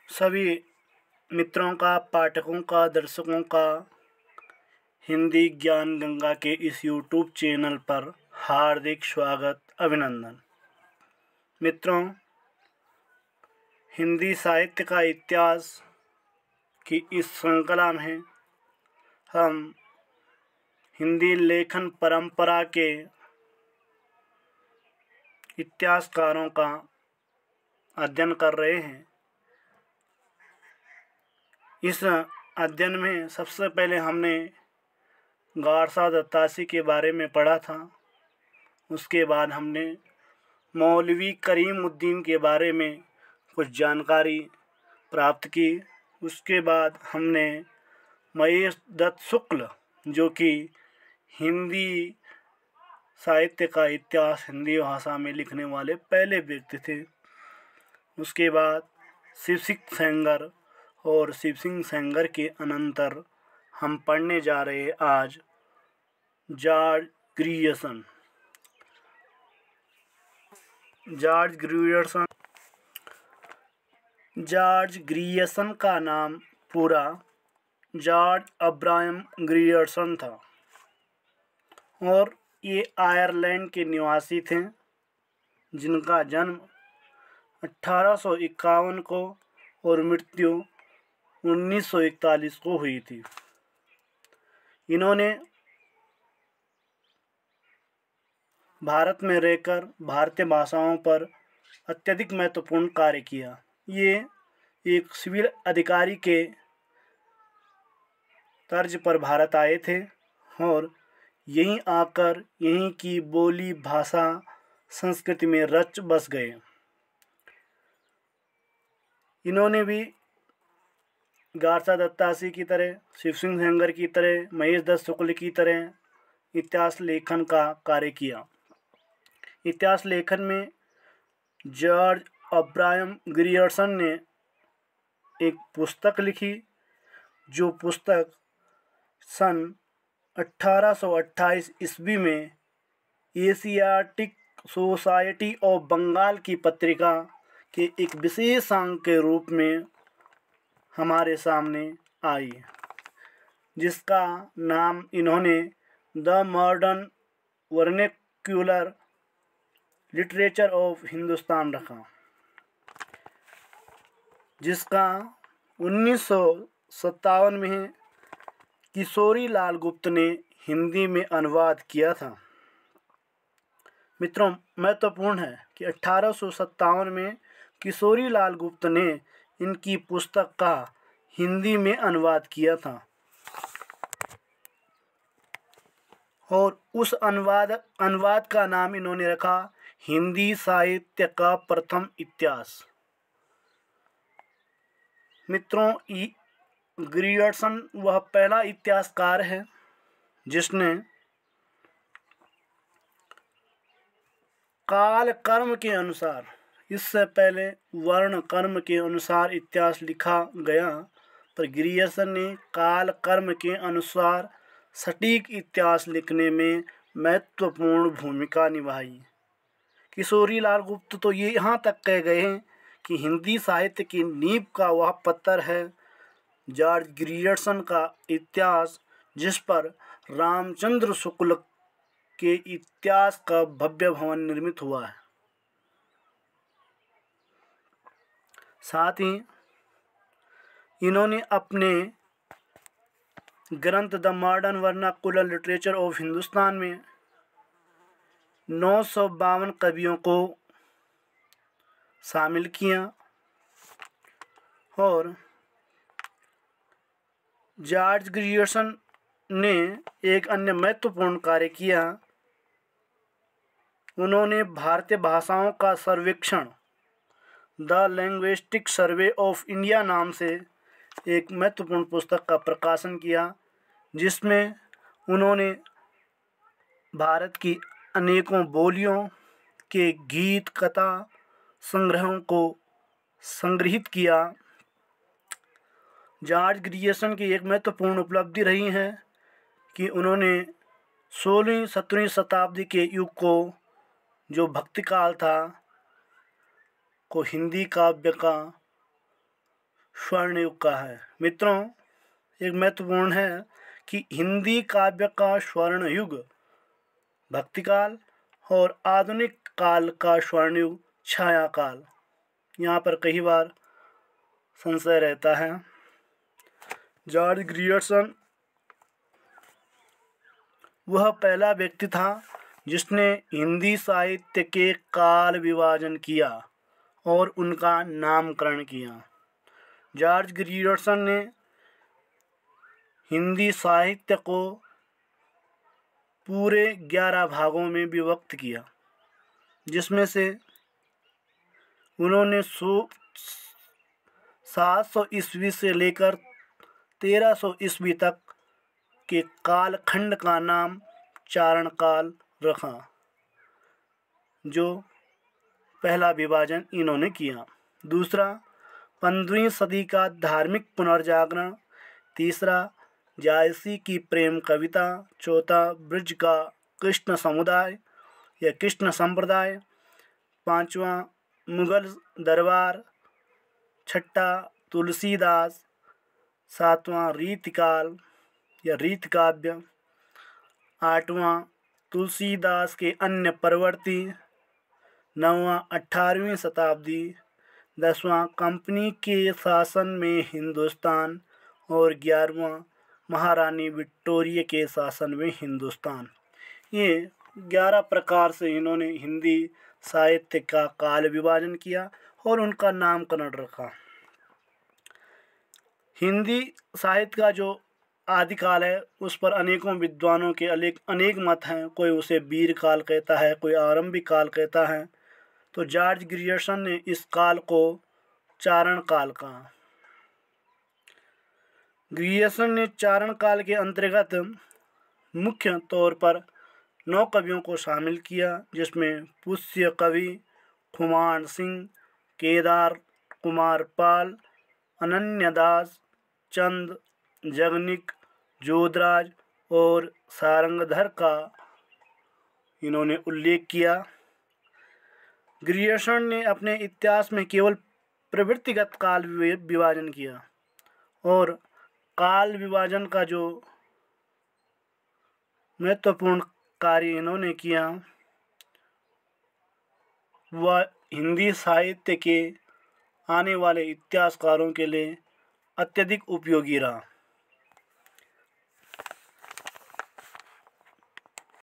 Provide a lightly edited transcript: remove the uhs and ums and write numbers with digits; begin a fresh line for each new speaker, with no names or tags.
सभी मित्रों का, पाठकों का, दर्शकों का हिंदी ज्ञान गंगा के इस यूट्यूब चैनल पर हार्दिक स्वागत, अभिनंदन। मित्रों, हिंदी साहित्य का इतिहास की इस श्रृंखला में हम हिंदी लेखन परंपरा के इतिहासकारों का अध्ययन कर रहे हैं। इस अध्ययन में सबसे पहले हमने गारसा दत्तासी के बारे में पढ़ा था। उसके बाद हमने मौलवी करीमुद्दीन के बारे में कुछ जानकारी प्राप्त की। उसके बाद हमने महेश दत्त शुक्ल, जो कि हिंदी साहित्य का इतिहास हिंदी भाषा में लिखने वाले पहले व्यक्ति थे। उसके बाद शिव सिंह सेंगर, और शिव सिंह सेंगर के अनंतर हम पढ़ने जा रहे आज जॉर्ज ग्रियर्सन। जॉर्ज ग्रियर्सन का नाम पूरा जॉर्ज अब्राहम ग्रियर्सन था और ये आयरलैंड के निवासी थे, जिनका जन्म 1851 को और मृत्यु 1941 को हुई थी। इन्होंने भारत में रहकर भारतीय भाषाओं पर अत्यधिक महत्वपूर्ण कार्य किया। ये एक सिविल अधिकारी के तर्ज पर भारत आए थे और यहीं आकर यहीं की बोली, भाषा, संस्कृति में रच बस गए। इन्होंने भी गारसा दत्तासी की तरह, शिव सिंह सेंगर की तरह, महेश दत्त शुक्ल की तरह इतिहास लेखन का कार्य किया। इतिहास लेखन में जॉर्ज अब्राहम ग्रियर्सन ने एक पुस्तक लिखी, जो पुस्तक सन 1828 ईस्वी में एशियाटिक सोसाइटी ऑफ बंगाल की पत्रिका के एक विशेष अंक के रूप में हमारे सामने आई, जिसका नाम इन्होंने the modern vernacular literature of Hindustan रखा, जिसका 1957 में किशोरी लाल गुप्त ने हिंदी में अनुवाद किया था। मित्रों, महत्वपूर्ण है कि 1857 में किशोरी लाल गुप्त ने इनकी पुस्तक का हिंदी में अनुवाद किया था और उस अनुवाद का नाम इन्होंने रखा हिंदी साहित्य का प्रथम इतिहास। मित्रों, ग्रियर्सन वह पहला इतिहासकार है जिसने काल कर्म के अनुसार, इससे पहले वर्ण कर्म के अनुसार इतिहास लिखा गया, पर ग्रियर्सन ने काल कर्म के अनुसार सटीक इतिहास लिखने में महत्वपूर्ण भूमिका निभाई। किशोरी लाल गुप्त तो ये यहाँ तक कह गए हैं कि हिंदी साहित्य की नींव का वह पत्थर है जॉर्ज ग्रियर्सन का इतिहास, जिस पर रामचंद्र शुक्ल के इतिहास का भव्य भवन निर्मित हुआ है। साथ ही इन्होंने अपने ग्रंथ the modern vernacular literature of Hindustan में 952 कवियों को शामिल किया और जॉर्ज ग्रियर्सन ने एक अन्य महत्वपूर्ण कार्य किया। उन्होंने भारतीय भाषाओं का सर्वेक्षण the linguistic survey of India नाम से एक महत्वपूर्ण पुस्तक का प्रकाशन किया, जिसमें उन्होंने भारत की अनेकों बोलियों के गीत कथा संग्रहों को संग्रहित किया। जॉर्ज ग्रियर्सन की एक महत्वपूर्ण उपलब्धि रही है कि उन्होंने 16वीं-17वीं शताब्दी के युग को, जो भक्ति काल था, को हिंदी काव्य का स्वर्ण युग का है। मित्रों, एक महत्वपूर्ण है कि हिंदी काव्य का स्वर्ण युग भक्ति काल और आधुनिक काल का स्वर्ण युग छाया काल। यहाँ पर कई बार संशय रहता है। जॉर्ज ग्रियर्सन वह पहला व्यक्ति था जिसने हिंदी साहित्य के काल विभाजन किया और उनका नामकरण किया। जॉर्ज ग्रियर्सन ने हिंदी साहित्य को पूरे 11 भागों में विभक्त किया, जिसमें से उन्होंने 700 ईस्वी से लेकर 1300 ईस्वी तक के कालखंड का नाम चारण काल रखा, जो पहला विभाजन इन्होंने किया। दूसरा, 15वीं सदी का धार्मिक पुनर्जागरण। तीसरा, जायसी की प्रेम कविता। चौथा, ब्रज का कृष्ण समुदाय या कृष्ण संप्रदाय। पांचवा, मुगल दरबार। छठा, तुलसीदास। सातवां, रीतिकाल या रीत काव्य। आठवां, तुलसीदास के अन्य प्रवर्ती। नौवां, 18वीं शताब्दी। 10वां, कंपनी के शासन में हिंदुस्तान। और 11वां, महारानी विक्टोरिया के शासन में हिंदुस्तान। ये 11 प्रकार से इन्होंने हिंदी साहित्य का काल विभाजन किया और उनका नामकरण रखा। हिंदी साहित्य का जो आदिकाल है उस पर अनेकों विद्वानों के अनेक मत हैं। कोई उसे वीर काल कहता है, कोई आरंभिक काल कहता है। तो जॉर्ज ग्रियर्सन ने इस काल को चारण काल कहा। ग्रियर्सन ने चारण काल के अंतर्गत मुख्य तौर पर 9 कवियों को शामिल किया, जिसमें पुष्य कवि, खुमान सिंह, केदार कुमार पाल, अनन्यदास, चंद, जगनिक, जोधराज और सारंगधर का इन्होंने उल्लेख किया। ग्रियर्सन ने अपने इतिहास में केवल प्रवृत्तिगत काल विभाजन किया और काल विभाजन का जो महत्वपूर्ण कार्य इन्होंने किया वह हिंदी साहित्य के आने वाले इतिहासकारों के लिए अत्यधिक उपयोगी रहा।